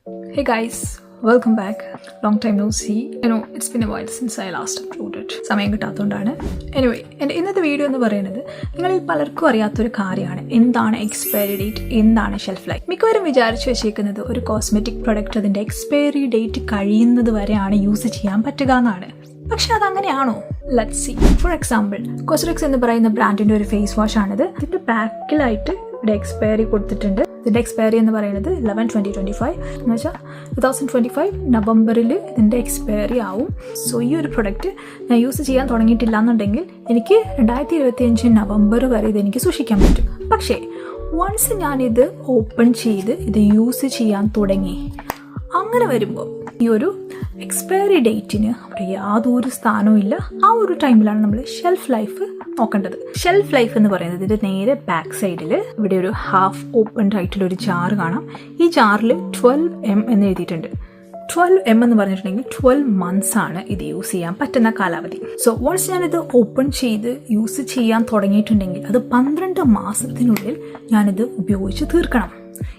Hey guys, welcome back. Long time no see. You know, it's been a while since I last uploaded. സമയം കിട്ടാത്തതുകൊണ്ടാണ്. Anyway, എൻ്റെ ഇന്നത്തെ video എന്ന് പറയുന്നത് നിങ്ങളിൽ പലർക്കും അറിയാത്തൊരു കാര്യമാണ്. എന്താണ് എക്സ്പയറി ഡേറ്റ്, എന്താണ് ഷെൽഫ് ലൈഫ്. മിക്കവരും വിചാരിച്ചു വെച്ചേക്കുന്നത് ഒരു കോസ്മെറ്റിക് പ്രൊഡക്റ്റ് അതിൻ്റെ എക്സ്പയറി ഡേറ്റ് കഴിയുന്നത് വരെയാണ് യൂസ് ചെയ്യാൻ പറ്റുക എന്നാണ്. പക്ഷെ അതങ്ങനെയാണോ? Let's see. For example, Cosrx എന്ന് പറയുന്ന ബ്രാൻഡിൻ്റെ ഒരു ഫേസ് വാഷ് ആണിത്. ഇതിൻ്റെ ബാക്കിലായിട്ട് ഇവിടെ എക്സ്പയറി കൊടുത്തിട്ടുണ്ട്. ഇതിൻ്റെ എക്സ്പയറി എന്ന് പറയുന്നത് 11/20/25 എന്ന് വെച്ചാൽ 2025 നവംബറിൽ ഇതിൻ്റെ എക്സ്പയറി ആവും. സോ ഈ ഒരു പ്രൊഡക്റ്റ് ഞാൻ യൂസ് ചെയ്യാൻ തുടങ്ങിയിട്ടില്ല എന്നുണ്ടെങ്കിൽ എനിക്ക് 2025 നവംബർ വരെ ഇതെനിക്ക് സൂക്ഷിക്കാൻ പറ്റും. പക്ഷേ വൺസ് ഞാനിത് ഓപ്പൺ ചെയ്ത് ഇത് യൂസ് ചെയ്യാൻ തുടങ്ങി, അങ്ങനെ വരുമ്പോൾ ഈ ഒരു എക്സ്പയറി ഡേറ്റിന് അവിടെ യാതൊരു സ്ഥാനവും ഇല്ല. ആ ഒരു ടൈമിലാണ് നമ്മൾ ഷെൽഫ് ലൈഫ് നോക്കേണ്ടത്. ഷെൽഫ് ലൈഫ് എന്ന് പറയുന്നത് ഇതിൻ്റെ നേരെ ബാക്ക് സൈഡിൽ ഇവിടെ ഒരു ഹാഫ് ഓപ്പൺഡ് ആയിട്ടുള്ളൊരു ജാർ കാണാം. ഈ ജാറിൽ 12M എന്ന് എഴുതിയിട്ടുണ്ട്. 12M എന്ന് പറഞ്ഞിട്ടുണ്ടെങ്കിൽ 12 months ആണ് ഇത് യൂസ് ചെയ്യാൻ പറ്റുന്ന കാലാവധി. സോ വൺസ് ഞാനിത് ഓപ്പൺ ചെയ്ത് യൂസ് ചെയ്യാൻ തുടങ്ങിയിട്ടുണ്ടെങ്കിൽ അത് 12 മാസത്തിനുള്ളിൽ ഞാനിത് ഉപയോഗിച്ച് തീർക്കണം.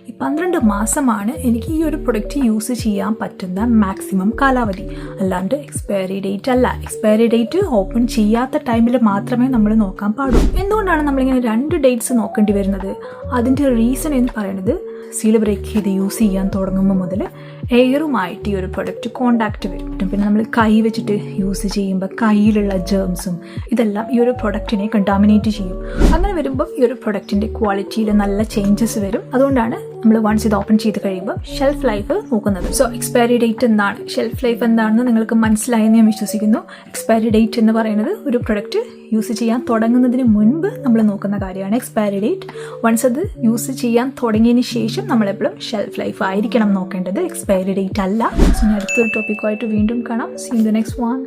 ഈ 12 മാസമാണ് എനിക്ക് ഈ ഒരു പ്രൊഡക്റ്റ് യൂസ് ചെയ്യാൻ പറ്റുന്ന മാക്സിമം കാലാവധി, അല്ലാണ്ട് എക്സ്പയറി ഡേറ്റ് അല്ല. എക്സ്പയറി ഡേറ്റ് ഓപ്പൺ ചെയ്യാത്ത ടൈമിൽ മാത്രമേ നമ്മൾ നോക്കാൻ പാടൂ. എന്തുകൊണ്ടാണ് നമ്മളിങ്ങനെ 2 ഡേറ്റ്സ് നോക്കേണ്ടി വരുന്നത്? അതിൻ്റെ റീസൺ എന്ന് പറയുന്നത് സീൽ ബ്രേക്ക് ചെയ്ത് യൂസ് ചെയ്യാൻ തുടങ്ങുമ്പോൾ മുതൽ എയറുമായിട്ട് ഈ ഒരു പ്രൊഡക്റ്റ് കോണ്ടാക്റ്റ് വരും. പിന്നെ നമ്മൾ കൈ വെച്ചിട്ട് യൂസ് ചെയ്യുമ്പോൾ കയ്യിലുള്ള ജേംസും ഇതെല്ലാം ഈ ഒരു പ്രൊഡക്റ്റിനെ കണ്ടാമിനേറ്റ് ചെയ്യും. അങ്ങനെ വരുമ്പോൾ ഈ ഒരു പ്രൊഡക്റ്റിൻ്റെ ക്വാളിറ്റിയിൽ നല്ല ചേഞ്ചസ് വരും. അതുകൊണ്ടാണ് നമ്മൾ വൺസ് ഇത് ഓപ്പൺ ചെയ്ത് കഴിയുമ്പോൾ ഷെൽഫ് ലൈഫ് നോക്കുന്നത്. സോ എക്സ്പയറി ഡേറ്റ് എന്താണ്, ഷെൽഫ് ലൈഫ് എന്താണെന്ന് നിങ്ങൾക്ക് മനസ്സിലായെന്ന് ഞാൻ വിശ്വസിക്കുന്നു. എക്സ്പയറി ഡേറ്റ് എന്ന് പറയുന്നത് ഒരു പ്രൊഡക്റ്റ് യൂസ് ചെയ്യാൻ തുടങ്ങുന്നതിന് മുൻപ് നമ്മൾ നോക്കുന്ന കാര്യമാണ് എക്സ്പയറി ഡേറ്റ്. വൺസ് അത് യൂസ് ചെയ്യാൻ തുടങ്ങിയതിന് ശേഷം നമ്മളെപ്പോഴും ഷെൽഫ് ലൈഫ് ആയിരിക്കണം നോക്കേണ്ടത്, എക്സ്പയറി ഡേറ്റ് അല്ല. സോ അടുത്തൊരു ടോപ്പിക്കുമായിട്ട് വീണ്ടും കാണാം. See in the next one.